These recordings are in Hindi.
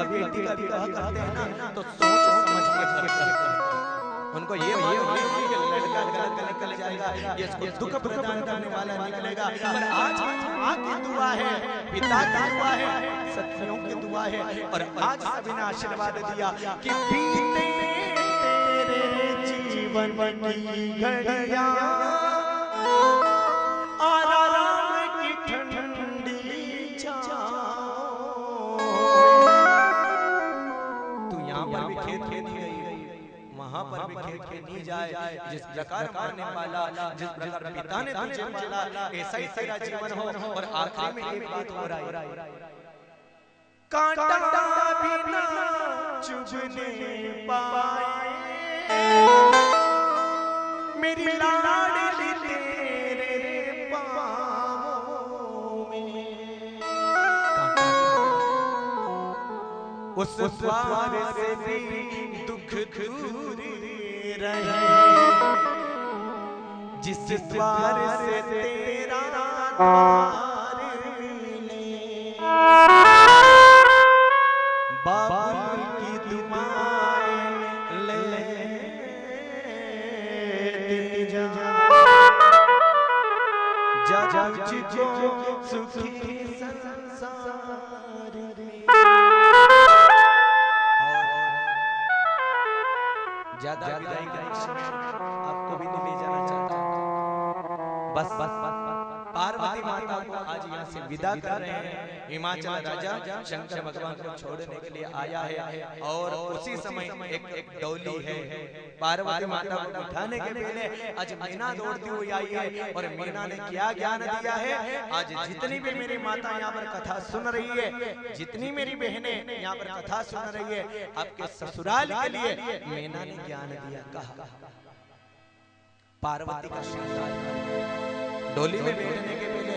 बेटी का विवाह करते हैं ना तो सोच समझ के करते हैं। उनको ये मालूम नहीं कि लड़का गलत निकल जाएगा, ये इसको दुख प्रदान करने वाला निकलेगा। पर आज माँ की दुआ है, पिता की दुआ है, सखियों की दुआ है, और आज सभी ने आशीर्वाद दिया कि बीते तेरे जीवन की घड़ियां आराम की ठंडी छाँव। तू यहाँ पर भी खेत नहीं गई, वहां पर भी खेत नहीं जाए। जिस प्रकार मरने वाला, जिस प्रकार पिता ने तुझे पाला, ऐसा ही तेरा जीवन हो। और आखिर में एक बात हो रहा है, कांटा भी ना चुभने पाए मेरी लाडली तेरे पाँव में। उस द्वार से भी दुख दूर रहे, जिस द्वार से तेरा द्वार मिले। बाबुल की दुआएं लेती जा तुझको सुखी संसार में। ज्यादा विदाई का आपको भी नहीं ले जाना चाहता, बस पार्वती माता को आज यहाँ से विदा कर रहे हैं। हिमाचल राजा शंकर भगवान को छोड़ने के लिए आया है, और उसी समय एक डोली है। पार्वती माता को बिठाने के पहले आज मीना दौड़ती हुई आई है, और मीना ने क्या ज्ञान दिया है। आज जितनी भी मेरी माता यहाँ पर कथा सुन रही है, जितनी मेरी बहनें यहाँ पर कथा सुन रही है, आपके ससुराल के लिए मीना ने ज्ञान दिया। कहा पार्वती का श्रृंगार, डोली में बैठने के पहले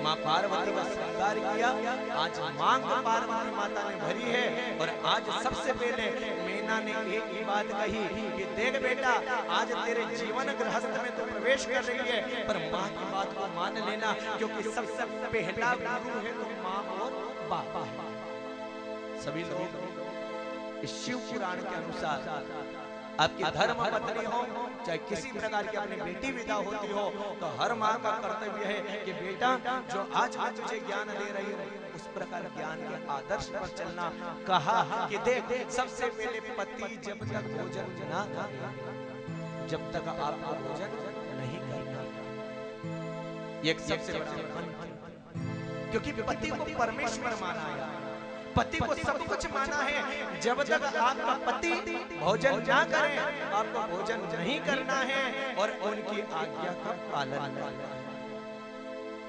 माँ पार्वती का श्रृंगार किया। आज मांग पार्वती माता ने भरी है, और आज सबसे पहले मीना ने एक ही बात कही कि देख बेटा, आज तेरे जीवन गृहस्थ में तो प्रवेश कर रही है, पर माँ की बात को मान लेना, क्योंकि सबसे पहला गुरु है तो माँ और बाबा है। सभी लोग इस शिव पुराण के अनुसार आपकी धर्म पत्नी हो, चाहे किसी प्रकार की अपनी बेटी विदा होती हो, तो हर माँ का कर्तव्य है कि बेटा जो आज मैं तुझे ज्ञान दे रही हूँ, उस प्रकार ज्ञान के आदर्श पर चलना। कहा कि देख, सबसे पहले पति जब तक भोजन ना करे, जब तक आपको भोजन नहीं करना, एक सबसे बड़ा मंत्र, क्योंकि पति को परमेश्वर माना है, पति को सब कुछ माना है। जब तक आपका पति भोजन ना करे, आपको भोजन नहीं करना है, और उनकी आज्ञा का पालन करना है।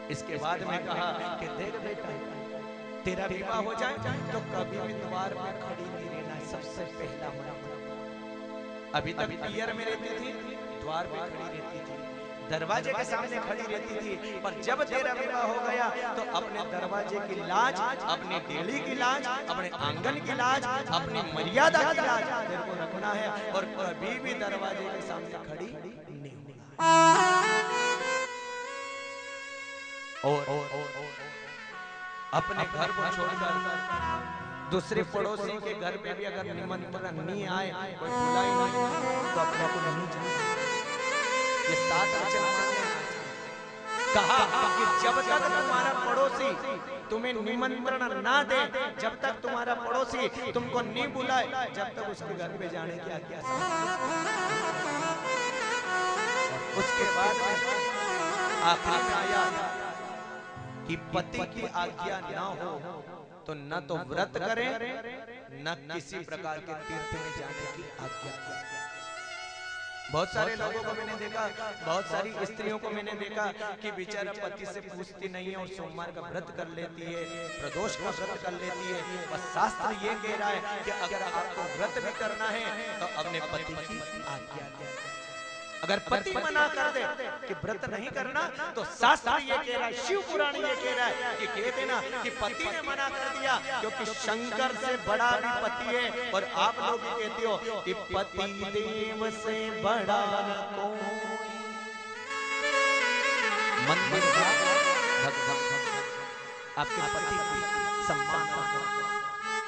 इसके बाद में कहा कि देख बेटा, तेरा विवाह हो जाए तो कभी भी द्वार पर खड़ी नहीं रहना, सबसे पहला मंत्र। अभी तक पियर में रहती थी, द्वार पे खड़ी रहती थी, दरवाजे के सामने खड़ी रहती थी, पर जब तेरा विवाह हो गया तो अपने दरवाजे की लाज, अपनी डेली की लाज, अपने आंगन की लाज, अपनी मर्यादा की लाज तेरे को रखना है, और कभी भी दरवाजे के सामने खड़ी नहीं होना। और अपने घर को छोड़कर दूसरे पड़ोसी के घर पे भी अगर निमंत्रण नहीं आए, कोई बुलाए नहीं, तो अपने को नहीं जाना। ये 7 वचन कहा कि जब तक तुम्हारा पड़ोसी तुम्हें निमंत्रण ना दे, जब तक तुम्हारा पड़ोसी तुमको नहीं बुलाए, जब तक उसके घर पे जाने की आज्ञा। उसके बाद आखिर में आया कि पति की आज्ञा ना हो तो न तो व्रत करें, न किसी प्रकार के तीर्थ में जाने की आज्ञा। बहुत सारे लोगों को मैंने देखा, बहुत सारी स्त्रियों को मैंने देखा कि बेचारा पति से पूछती नहीं है, और सोमवार का व्रत कर लेती है, प्रदोष का व्रत कर लेती है। बस शास्त्र ये कह रहा है कि अगर आपको व्रत भी करना है तो अपने पति की आज्ञा लें। अगर पति मना कर दे कि व्रत नहीं करना, तो शास्त्र ये कह रहा है, शिव पुराण ये कह रहा है कि कहते ना कि पति ने मना कर दिया, क्योंकि शंकर से बड़ा भी पति है। और आप लोग भी कहते हो कि पति देव से बड़ा कोई, मंदिर आपके पति की सम्मान करो,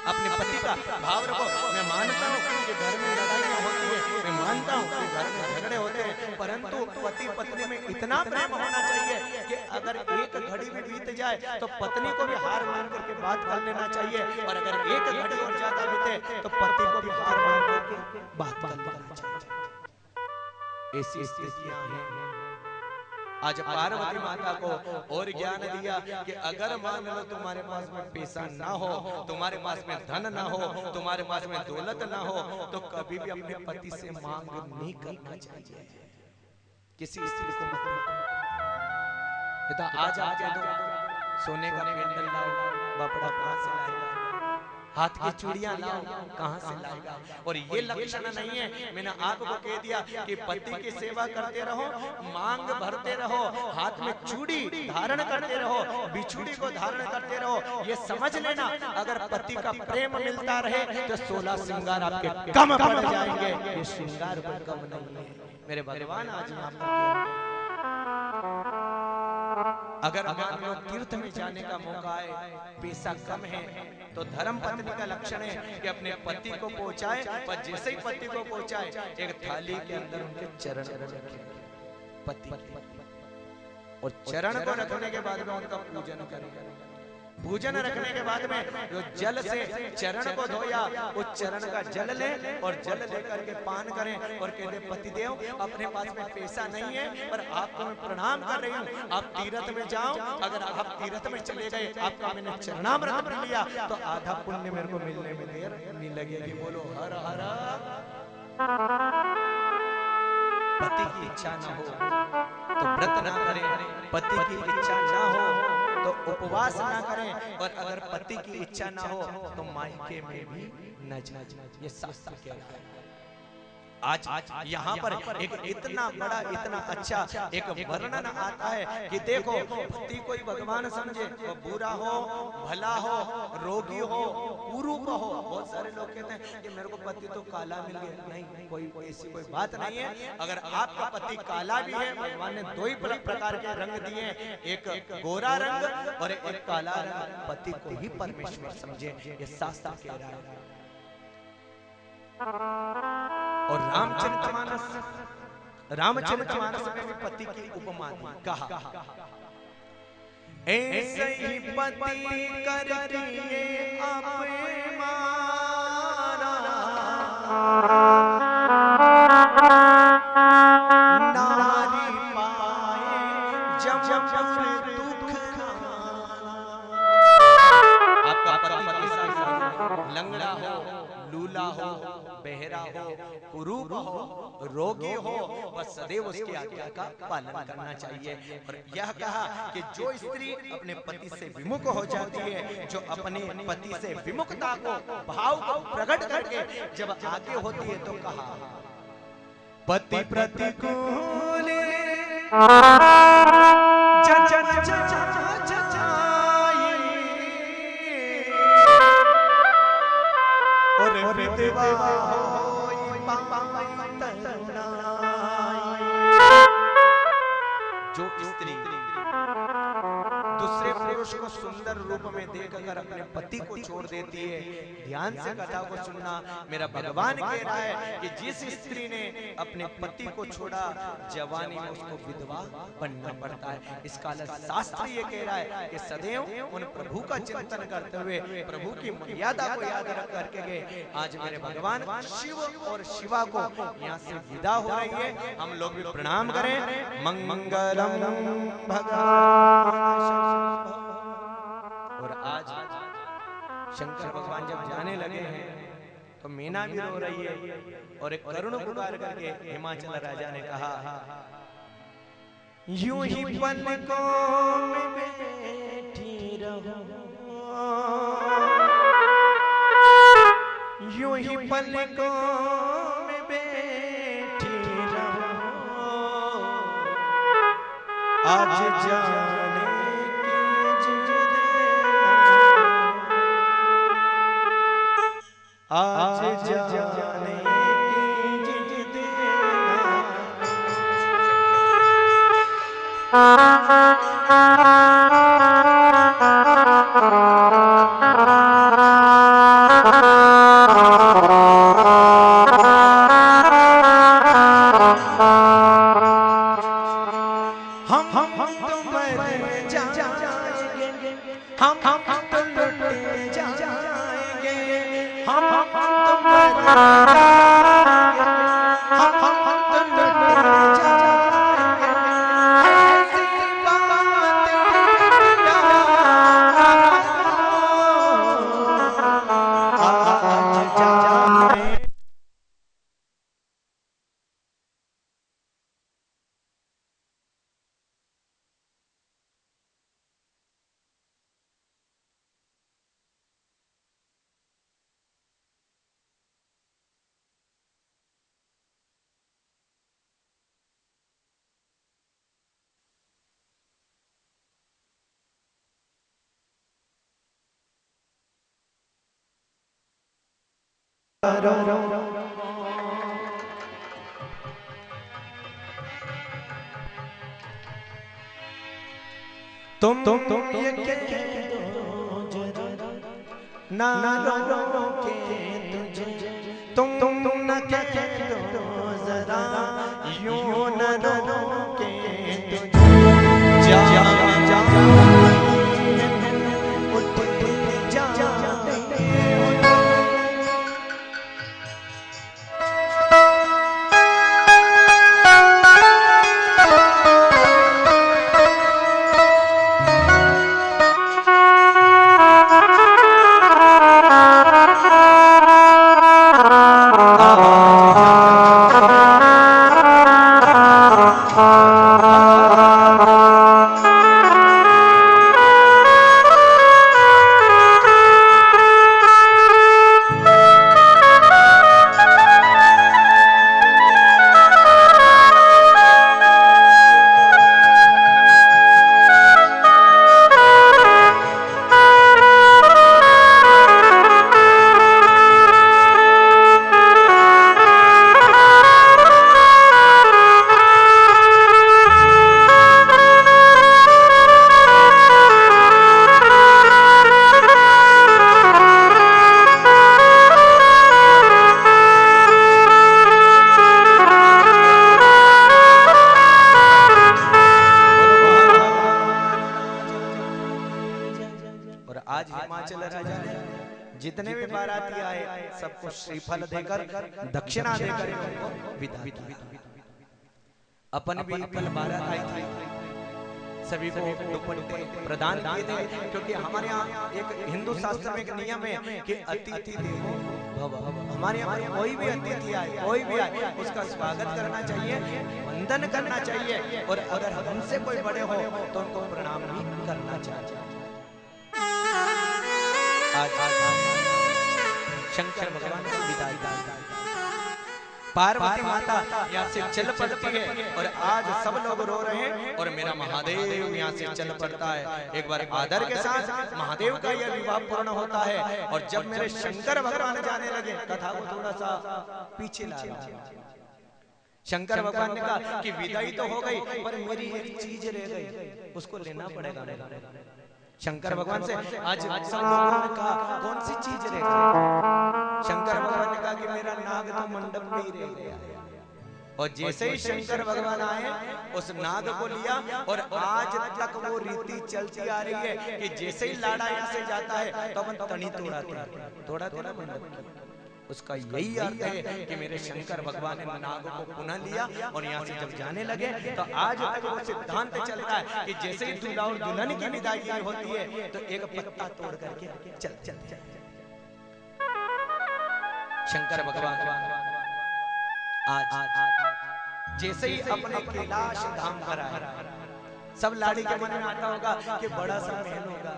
अपने पति का भाव रखो। मैं मानता हूँ कि घर में लड़ाइयाँ होती है, मैं मानता हूँ कि घर में झगड़े होते हैं, परंतु पति पत्नी में इतना प्रेम होना चाहिए कि अगर एक घड़ी भी बीत जाए तो पत्नी को भी हार मान करके बात कर लेना चाहिए, और अगर एक घड़ी और ज्यादा बीते तो पति को भी हार मान करके बात कर लेना चाहिए। ऐसी स्थितियां हैं। आज पार्वती माता को और ज्ञान दिया कि अगर मान लो तुम्हारे पास में पैसा ना हो, तुम्हारे पास में धन ना हो, तुम्हारे पास में दौलत ना हो, तो कभी भी अपने पति से मांग नहीं करना चाहिए। किसी स्त्री को मत तो आज आके दो सोने का पेंडल लाओ, बापड़ा कहां से लाएगा, हाथ की चूड़ियां लाओ, कहां से लाएगा। और ये लक्षण नहीं है। मैंने आपको कह दिया कि पति की सेवा करते रहो, मांग भरते रहो, हाथ में चूड़ी धारण करते रहो, बिछुड़ी को धारण करते रहो। ये समझ लेना, अगर पति का प्रेम मिलता रहे तो 16 श्रृंगार आपके कम पड़ जाएंगे। ये श्रृंगार पर कम नहीं है मेरे भगवान। आज यहाँ पर अगर मान लो तीर्थ में जाने का मौका है, पैसा कम है, तो धर्म पत्नी का लक्षण है कि अपने पति को पहुंचाए, पर जैसे ही पति को पहुंचाए एक थाली के अंदर उनके चरण रखे पति, और चरण को रखने के बाद में उनका पूजन करें। पूजन रखने के बाद में जो जल से चरण को धोया, उस चरण का जल ले और जल लेकर के पान करें और कहते पतिदेव अपने पास में पैसा नहीं है, पर आपको मैं प्रणाम कर रही हूँ, आप तीर्थ में जाओ, अगर आप तीर्थ में चले गए, आपका मैंने चरणामृत पी लिया, तो आधा पुण्य मेरे को मिलने में देर नहीं लगेगी। बोलो हर हर। पति की इच्छा ना हो तो व्रत ना करें, पति की इच्छा ना हो तो उपवास ना करें, और अगर पति की इच्छा ना हो तो मायके में भी न जाए। ये शास्त्र कह रहा है। आज यहाँ पर एक इतना बड़ा इतना अच्छा एक वर्णन आता है कि देखो पति कोई भगवान समझे, वो बुरा हो भला हो रोगी हो कुरूप हो। बहुत सारे लोग कहते हैं कि मेरे को पति तो काला मिल गया, नहीं कोई ऐसी कोई बात नहीं है। अगर आपका पति काला भी है, भगवान ने दो ही प्रकार के रंग दिए, एक गोरा रंग और एक काला रंग, पति को ही परमेश्वर समझे, ये शास्त्र कह रहा है। और रामचरितमानस में भी पति की उपमा दी, कहा ऐसे ही पति करके अपमाना, नारी पाए जब दुख आपका पति लंगड़ा हो, लूला हो, बहरा हो, कुरूप हो, रोगी हो, बस सदैव उसकी आज्ञा का पालन करना चाहिए। और यह कहा कि जो स्त्री अपने पति से विमुख हो जाती है, जो अपने पति से विमुखता को भाव को प्रकट करके जब आगे होती है, तो कहा पति प्रतिकूल जो स्त्री दूसरे पुरुष को सुंदर रूप में देखकर अपने पति को छोड़ देती है, ध्यान से कथा को सुनना। मेरा भगवान कह रहा है कि जिस स्त्री ने अपने पति को छोड़ा, जवानी में उसको विधवा बनना पड़ता है। इसका शास्त्र ये कह रहा है कि सदैव उन प्रभु का चिंतन करते हुए प्रभु की मर्यादा को याद रख करके गए। आज मेरे भगवान शिव और शिवा को यहाँ से विदा हो रही है, हम लोग भी प्रणाम करें। मंगलम भगवान। और आज शंकर भगवान जब जाने लगे हैं तो मीना भी रो रही है, और एक करुण पुकार करके हिमाचल राजा ने कहा यूं ही पलकों में बैठी रहो, यूं ही पलकों में बैठी रहो, आज जाने की जिद देना, आज जाने की जिद देना। तुम ये कह दो जरा ना रोके तुझे, तुम न कह दो जरा यूं न रोके तुझे, जा जा उठ जा जितने भी बाराती आए सबको श्रीफल देकर दक्षिणा देकर उनको विदा किया। अपन भी कल बारात आई थी, सभी को दुपट्टे प्रदान किए थे, क्योंकि हमारे यहाँ एक हिंदू शास्त्र में एक नियम है कि अतिथि देवो भव। हमारे यहाँ कोई भी अतिथि आए, कोई भी आए, उसका स्वागत करना चाहिए, वंदन करना चाहिए, और अगर हमसे कोई बड़े हो तो उनको प्रणाम भी करना चाहिए। शंकर भगवान को विदाई, पार्वती माता यहाँ से चल पड़ती है और आज सब लोग रो रहे हैं और मेरा महादेव यहाँ से चल पड़ता है। एक बार आदर के साथ महादेव का यह विवाह पूर्ण होता है। और जब मेरे शंकर भगवान जाने लगे, कथा को थोड़ा सा पीछे ला, शंकर भगवान ने कहा कि विदाई तो हो गई पर मेरी एक चीज रह गई, उसको लेना पड़ेगा मेरा। शंकर भगवान से आज सब लोगों ने कहा कौन सी चीज रह गई? शंकर भगवान ने कहा कि मेरा नाग तो मंडप में ही रह गया। और जैसे ही शंकर भगवान आए उस नाग को लिया, और आज तक वो रीति चलती आ रही है कि जैसे ही लाड़ा यहाँ से जाता है तो अपन तनी तोड़ाते ना मंडप की। उसका यही अर्थ है कि मेरे शंकर भगवान ने नाग को पुनः लिया और यहाँ से जब जाने लगे तो आज तक वो सिद्धांत चल रहा है कि जैसे ही दूल्हा और दुल्हन की विदाई होती है तो एक पत्ता तोड़ करके चल चल चल। शंकर भगवान आज जैसे ही अपने कैलाश धाम पर आए, सब लाड़ी के मन में आता होगा कि बड़ा सा महल होगा,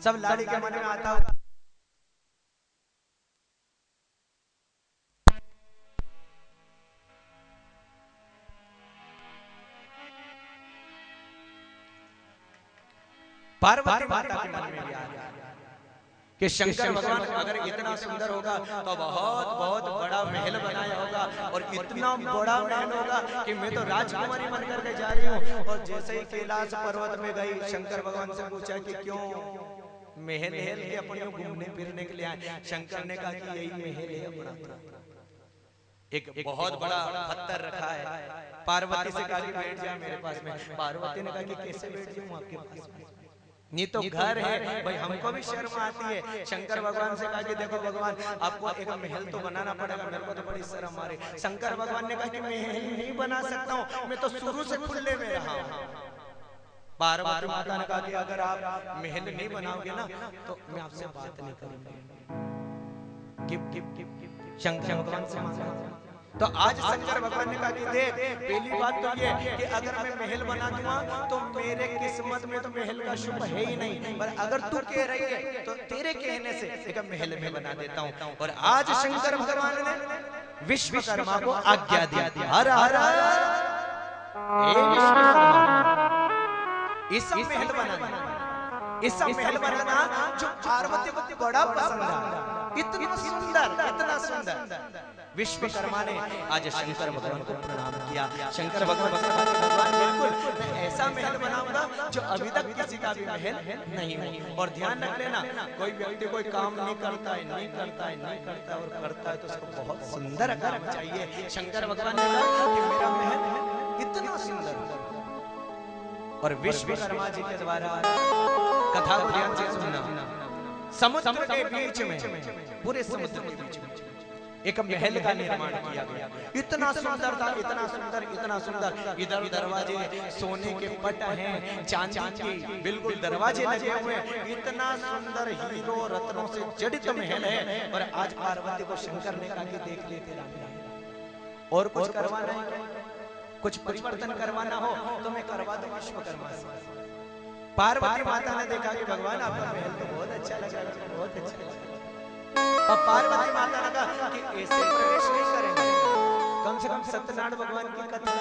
सब लाड़ी के मन में आता होगा पार्वती माता के मन में भी आ गया कि शंकर भगवान अगर इतना सुंदर होगा तो बहुत बहुत बड़ा महल बनाया होगा, और इतना बड़ा महल होगा कि मैं तो राजकुमारी बन करके जा रही हूँ। और जैसे ही कैलाश पर्वत में गई, शंकर भगवान से पूछा कि क्यों महल के अपने घूमने फिरने के लिए आए? शंकर ने कहा कि यही महल है अपना, एक बहुत बड़ा पत्थर रखा है। पार्वती से कहा कि बैठ जा मेरे पास में। पार्वती ने कहा कि कैसे बैठ जाऊं आपके पास में, ये तो घर है भाई, हमको भी शर्म आती है। शंकर भगवान से कहा कि देखो भगवान, आपको एक महल तो बनाना पड़ेगा, मेरे को तो बड़ी शर्म आ रही। शंकर भगवान ने कहा कि महल नहीं बना सकता हूँ, मैं तो शुरू से खुले में रहा हूँ। पार्वती माता ने कहा कि अगर आप महल नहीं बनाओगे ना तो मैं आपसे बात नहीं करूंगी। शंकर भगवान से मांगा। तो आज शंकर भगवान ने कहा कि देख, पहली बात तो ये कि अगर मैं महल बना दूंगा तो मेरे किस्मत में तो महल का शुभ है ही नहीं, पर अगर तू कह रही है तो तेरे कहने से एक महल में बना देता हूं। और आज शंकर भगवान ने विश्वकर्मा को आज्ञा दी। हर हर इस महल बनाना, इस महल बनाना जो पार्वती को बड़ा पसंद है। इतना सुंदर, इतना सुंदर। विश्वकर्मा ने आज शंकर भगवान को प्रणाम किया। शंकर भगवान बिल्कुल मैं ऐसा महल बनाऊंगा जो अभी तक किसी का भी महल नहीं हो। और ध्यान रख लेना, कोई व्यक्ति कोई काम नहीं करता है, नहीं करता है, नहीं करता और करता है तो उसको बहुत सुंदर काम चाहिए। शंकर भगवान ने कहा कि मेरा महल इतना सुंदर। और विश्वकर्मा जी के द्वारा कथा को ध्यान से सुनना। समुद्र के बीच में, पूरे समुद्र के बीच में एक महल का निर्माण किया गया। इतना सुंदर था, इतना सुंदर, इतना सुंदर। इधर दरवाजे सोने के पट हैं, चांदी के बिल्कुल दरवाजे लगे हुए हैं। इतना सुंदर हीरो रत्नों से जड़ित महल है। और आज पार्वती को शंकर ने कहा कि देख लेते राम, और कुछ करवाना है, कुछ परिवर्तन करवाना हो तो मैं करवा दूं विश्वकर्मा से। पार्वती माता ने देखा कि भगवान आपका महल तो बहुत अच्छा लगा, बहुत अच्छा लगा। अब पार्वती माता ने कहा कि ऐसे प्रवेश नहीं करेंगे, कम से कम सत्यनारायण भगवान की कथा,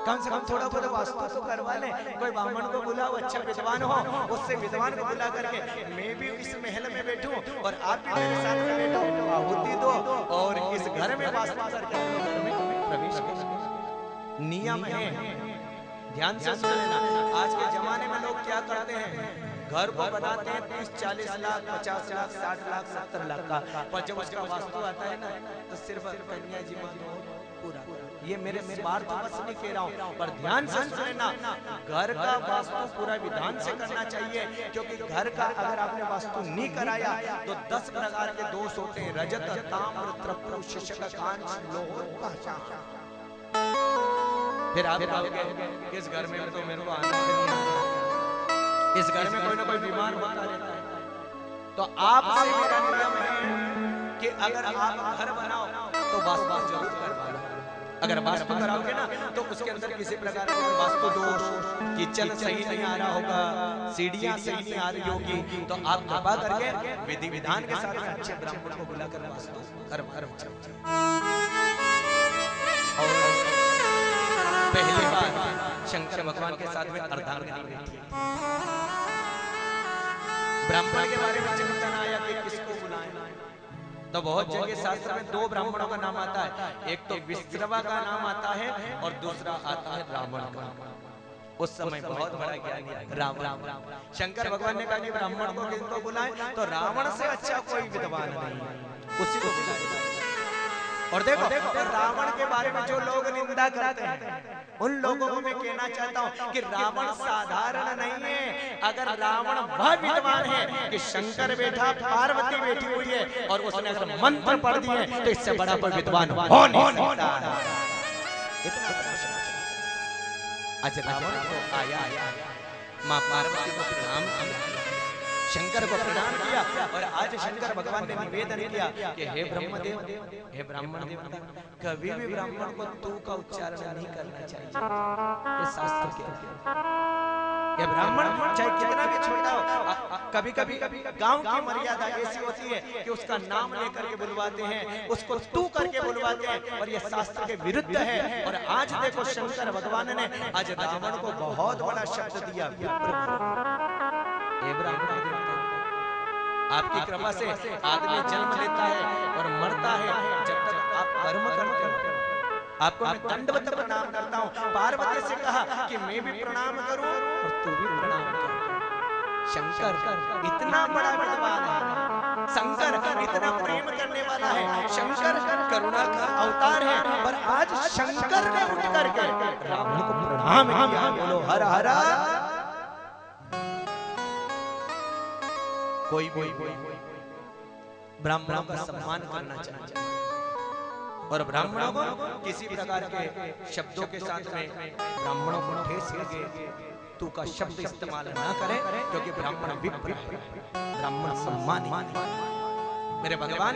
कम से कम थोड़ा बहुत वास्तु तो करवा ले। कोई ब्राह्मण को बुलाओ, अच्छा विद्वान हो, उससे विद्वान को बुला करके मैं भी इस महल में बैठूं और आप भी मेरे साथ में बैठो, आहुति दो और इस घर में वास्तु करके प्रवेश करो। नियम है, ध्यान से सुन लेना। आज के जमाने में लोग क्या करते हैं, घर को बनाते हैं 30-40 लाख, 50 लाख, 60 लाख, 70 लाख का, पर जब उसका वास्तु आता है ना तो सिर्फ कन्या जी पूरा। ये मेरे स्वार्थ बस नहीं कह रहा हूँ, पर ध्यान से सुन लेना। घर का वास्तु पूरा विधान से करना चाहिए, क्योंकि घर का अगर आपने वास्तु नहीं कराया तो 10 प्रकार के दोष होते हैं। रजत, ताम्र, त्रप्पु, शिशक, कांच, लोह। फिर आप कहोगे इस घर में तो मेरे को आनंद नहीं आता, इस घर में कोई ना कोई बीमार होता रहता है। तो आपसे मेरा नियम है कि अगर आप घर बनाओ तो वास्तु जरूर करवाना। अगर वास्तु कराओगे ना तो उसके अंदर किसी प्रकार का वास्तु दोष, किचन सही नहीं आ रहा होगा, सीढ़ियां सही नहीं आ रही होगी, तो आप कृपा करके विधि विधान के साथ अच्छे ब्राह्मण को बुलाकर वास्तु करवा। और पहली बार शंकर भगवान के साथ में अर्धांगिनी बैठी। ब्राह्मण के बारे में चिंतन आया कि किसको बुलाएं, तो बहुत जगह शास्त्र में 2 ब्राह्मणों का नाम आता है। एक तो विश्रवा का नाम आता है और दूसरा आता है रावण का। उस समय बहुत बड़ा ज्ञानी रावण। शंकर भगवान ने कहा कि ब्राह्मण को किसको बुलाएं, तो रावण से अच्छा कोई विद्वान नहीं, उसी को बुलाएं। और देखो रावण के बारे में जो लोग निंदा करते हैं उन लोगों को मैं कहना चाहता हूं कि रावण साधारण नहीं है। अगर रावण वह विद्वान है कि शंकर बैठा, पार्वती बैठी हुई है और उसने अगर मंत्र पढ़ दिए तो इससे बड़ा कोई विद्वान हो नहीं सकता। आज रावण को आया मां पार्वती को प्रणाम किया, शंकर को प्रणाम किया। और आज शंकर भगवान ने निवेदन किया कि हे ब्रह्मदेव, हे ब्राह्मण देवता, कभी भी ब्राह्मण को तू का उच्चारण नहीं करना चाहिए। ये शास्त्र के ये ब्राह्मण चाहे कितना भी छोटा हो, कभी कभी गांव की मर्यादा ऐसी होती है कि उसका नाम लेकर के बुलवाते हैं, उसको तू करके बुलवाते हैं, और ये शास्त्र के विरुद्ध है। और आज देखो शंकर भगवान ने आज रावण को बहुत बड़ा शब्द दिया, आपकी कृपा से आदमी जन्म लेता है और मरता है, जब तक आप कर्म करते हो। आपको मैं दंडवत प्रणाम करता हूँ। पार्वती से कहा कि मैं भी प्रणाम करूं और तू भी प्रणाम कर। शंकर इतना बड़ा विद्वान है, शंकर इतना प्रेम करने वाला है, शंकर करुणा का अवतार है, पर आज शंकर ने उठ करके रावण को प्रणाम किया। बोलो हर हर। कोई भी ब्राह्मणों का सम्मान करना चाहिए और ब्राह्मणों को किसी प्रकार के शब्दों के साथ में ब्राह्मणों को ठेस लगे तू का शब्द इस्तेमाल ना करें, क्योंकि ब्राह्मण विप्र है, ब्राह्मण सम्मानी। मेरे भगवान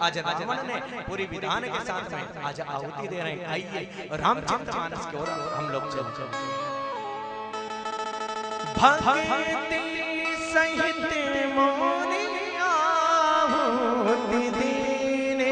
आज रावण ने पूरी विधान के साथ में आज आहुति दे रहे हैं। आइए रामचरितमानस की ओर हम लोग चलते हैं। भक्ति सहित मोरी आहुति दीने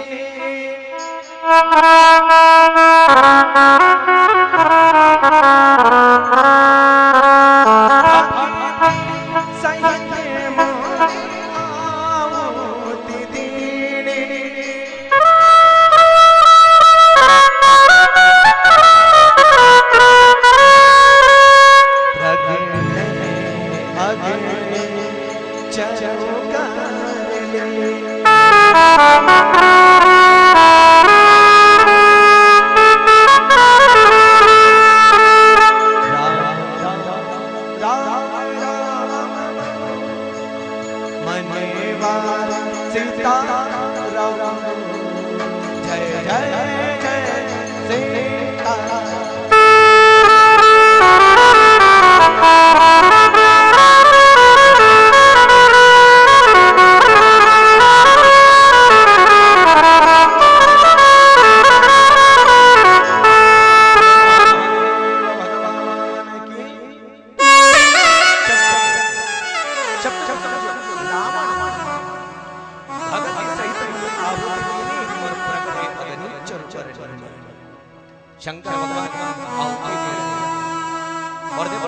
शंकर भगवान आहुति दे रहे हैं। और देखो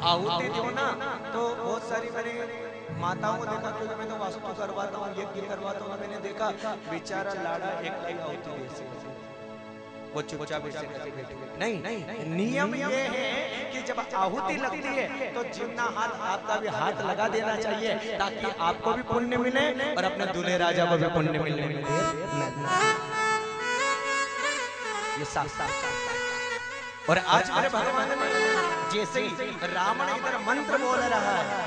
आहुति दो ना तो बहुत सारी मैंने माताओं को देखा, क्योंकि मैं तो वास्तु करवाता हूँ, यज्ञ करवाता हूँ, मैंने देखा बेचारा लाड़ा एक आहुति दे से वो चुपचाप ऐसे बैठे। नहीं, नियम ये है कि जब आहुति लगती है तो जितना हाथ आपका भी हाथ लगा देना चाहिए, ताकि आपको भी पुण्य मिले और अपने दूल्हे राजा को भी पुण्य मिलने मिले। ये साफ और आज मेरे भगवान ने जैसे ही रावण इधर मंत्र बोल रहा है,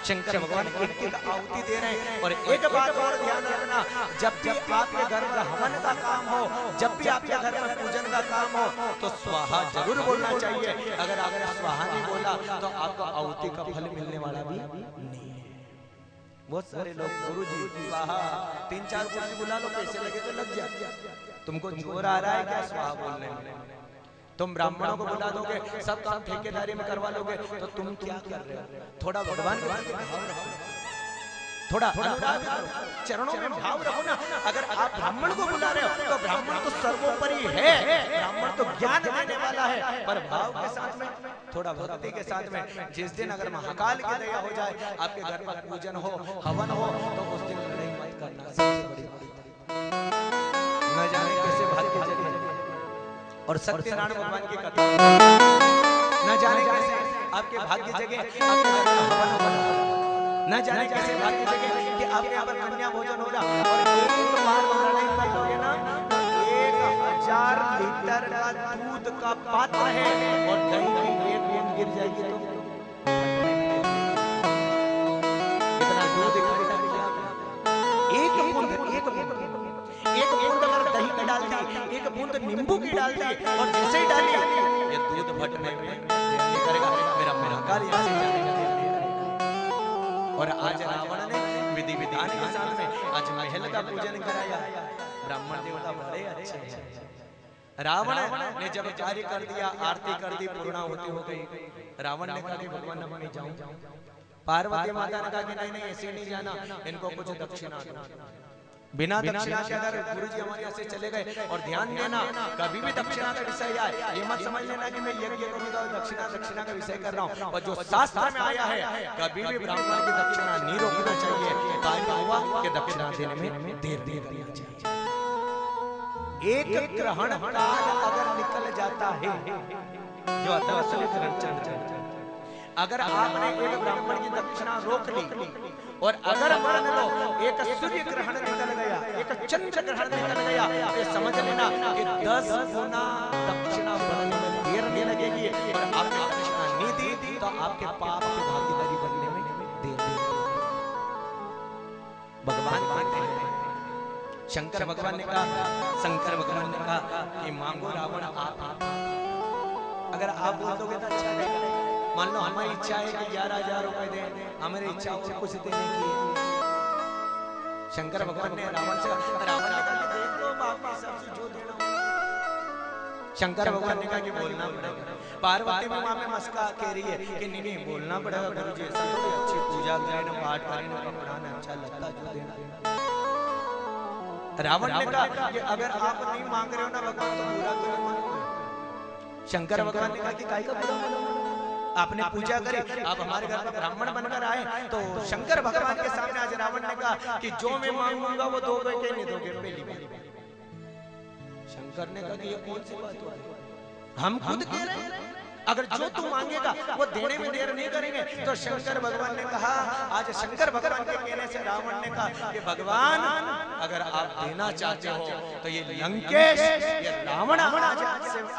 शंकर भगवान एक आहुति दे रहे हैं। और एक बात और ध्यान रखना, जब भी आपके घर में हवन का काम हो, जब भी आपके घर में पूजन का काम हो, तो स्वाहा जरूर बोलना चाहिए। अगर आपने स्वाहा नहीं बोला तो आपको आहुति का फल मिलने वाला भी नहीं है। बहुत सारे लोग गुरुजी स्वाहा 3-4 कुर्सी बुला लो, पैसे लगे तो लग जाए, तुमको जोर आ रहा है क्या स्वाहा बोलने में? तुम ब्राह्मणों को बुला दोगे, सब काम ठेकेदारी में करवा लोगे, तो तुम क्या कर रहे हो? थोड़ा भगवान के भाव रखो, थोड़ा अनुराग चरणों में भाव रखो ना। अगर आप ब्राह्मण को बुला रहे हो तो ब्राह्मण तो सर्वोपरि है, ब्राह्मण तो ज्ञान देने वाला है, पर भाव के साथ में, थोड़ा भक्ति के साथ में। जिस दिन अगर महाकाल की दया हो जाए, आपके घर पर पूजन हो, हवन हो, तो उस दिन लड़ाई मत करना। सबसे बड़ी न जाने कैसे भाग्य जगे और सत्यनारायण भगवान की कथा, न जाने कैसे आपके भाग्य जगे, आपके घर में हवन हो, न जाने कैसे भाग्य जगे कि आपके यहाँ पर कन्या भोजन हो रहा और एक बार लड़ाई कर लोगे ना, 1000 लीटर का दूध का पात्र है और दही की एक बूंद गिर जाएगी तो इतना दूध इकट्ठा किया, एक बूंद अगर दही की डाल दी, एक बूंद नींबू की डाल दी और जैसे ही डाली ये दूध फटने में देर करेगा। मेरा महाकाल यहाँ से जाने का देर नहीं करेगा। और आज रावण ने विधि विधान के साथ में आज महल का पूजन कराया। ब्राह्मण देवता बड़े अच्छे हैं। रावण ने जब कार्य कर दिया, आरती कर दी, पूर्णाहुति हो गई, रावण ने कहा कि भगवान अब मैं जाऊं। पार्वती माता ने कहा कि नहीं ऐसे नहीं जाना, इनको कुछ दक्षिणा दो। बिना दक्षिणा के अगर गुरुजी हमारे यहाँ से चले गए, और ध्यान देना कभी भी दक्षिणा का विषय आए, ये मत समझ लेना कि मैं यज्ञ करूंगा और दक्षिणा का विषय कर रहा हूँ। और जो शास्त्र में आया है, कभी भी ब्राह्मण की दक्षिणा नहीं रोकना चाहिए। कार्य हुआ कि दक्षिणा देने में देर नहीं करना चाहिए। एक ग्रहण काल अगर निकल जाता है, जो अथर्वशील ग्रहण चल रहा है, अगर आपने एक ब्राह्मण की दक्षिणा रोक ली और अगर मान लो एक सूर्य ग्रहण निकल गया, एक चंद्र ग्रहण निकल गया, तो समझ लेना कि 10 गुना दक्षिणा बनने में देर नहीं लगेगी। और आपने दक्षिणा नहीं दी तो आपके पाप की भागीदारी बनने में देर नहीं लगेगी। भगवान कहते हैं, शंकर भगवान ने कहा कि मांगो रावण आप। अगर आप बोल दोगे तो अच्छा रहेगा। मान लो हमारी इच्छा है कि 11,000 रुपए दें, हमारी इच्छा और कुछ देने की है। शंकर भगवान ने रावण ने कहा कि देख लो बाप हिसाब से जो देना हो। शंकर भगवान ने कहा कि बोलना पड़ेगा। पार्वती भी वहां पे मस्का कह रही है कि नहीं नहीं बोलना पड़ेगा गुरुजी, ऐसा थोड़ी अच्छी पूजा करें पाठ करें पढ़ाना अच्छा लगता जो देना। रावण ने कहा कि अगर आप नहीं मांग रहे हो ना भगवान तो बुरा तो नहीं मानोगे। शंकर भगवान ने कहा कि काय का बुरा मानोगे, आपने पूजा करी, आप हमारे घर में ब्राह्मण बनकर आए। तो शंकर भगवान के सामने आज रावण ने कहा कि जो मैं मांगूंगा वो दोगे कि नहीं दोगे। पहली बात शंकर ने कहा कि ये कौन सी बात है, हम खुद कह रहे हैं अगर जो तू मांगेगा वो देने में देर नहीं करेंगे। तो शंकर भगवान ने कहा, आज शंकर भगवान के कहने से रावण ने कहा कि भगवान अगर आप देना चाहते हो तो ये लंकेश, ये रावण आज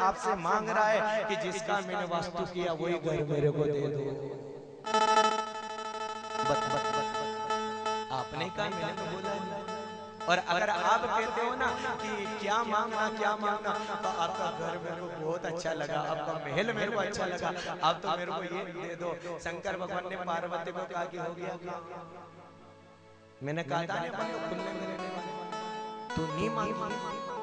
आपसे मांग रहा है कि जिसका मैंने वास्तु किया वही घर मेरे को दे दो। आपने कहा मैंने तो बोला नहीं। और अगर आप कहते हो ना कि क्या मांगना तो आपका घर मेरे को बहुत अच्छा लगा, आपका महल मेरे को अच्छा लगा, आप तो मेरे को ये दे दो। शंकर भगवान ने पार्वती को कहा कि हो गया क्या? मैंने कहा था ना अपन तो खुलने मिलने वाले, तू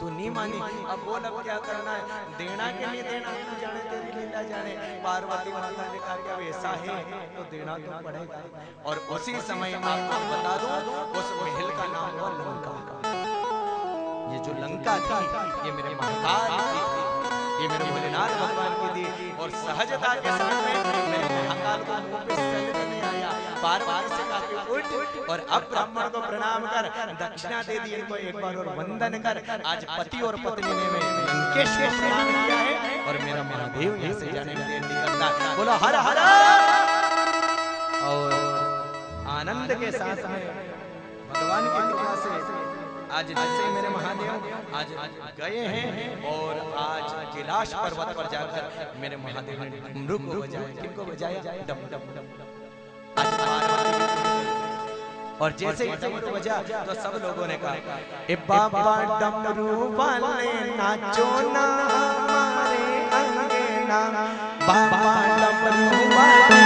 नहीं मानी। अब बोल अब क्या करना है, देना कि नहीं देना तू जाने, तेरी लीला जाने। पार्वती माता ने कहा कि अब ऐसा है तो देना तो पड़ेगा। और उसी समय आपको बता दूं उस महल का नाम हुआ लंका। ये जो लंका थी ये मेरे महाकाल की थी, ये मेरे भोलेनाथ भगवान की थी। और सहजता के साथ में मेरे महाकाल को मुंह पे सैलूट नहीं आया। पार्वती से कहा कि उठ और अब ब्राह्मण को प्रणाम कर, दक्षिणा दे दी इनको एक बार और वंदन कर। आज पति और पत्नी ने लंकेश को प्रणाम किया है और मेरा महादेव यहाँ से जाने में देर नहीं करता। बोलो हर हर। और आनंद के साथ में भगवान की कृपा से आज जैसे मेरे महादेव आज गए हैं और आज कैलाश पर्वत पर जाकर मेरे महादेव ने डमरू को बजाया। किनको बजाया? डम डम डम। और जैसे ही डमरू बजा तो सब लोगों ने कहा ए बाबा डमरू वाले नाचो ना हमारे अंगना, बाबा डमरू वाले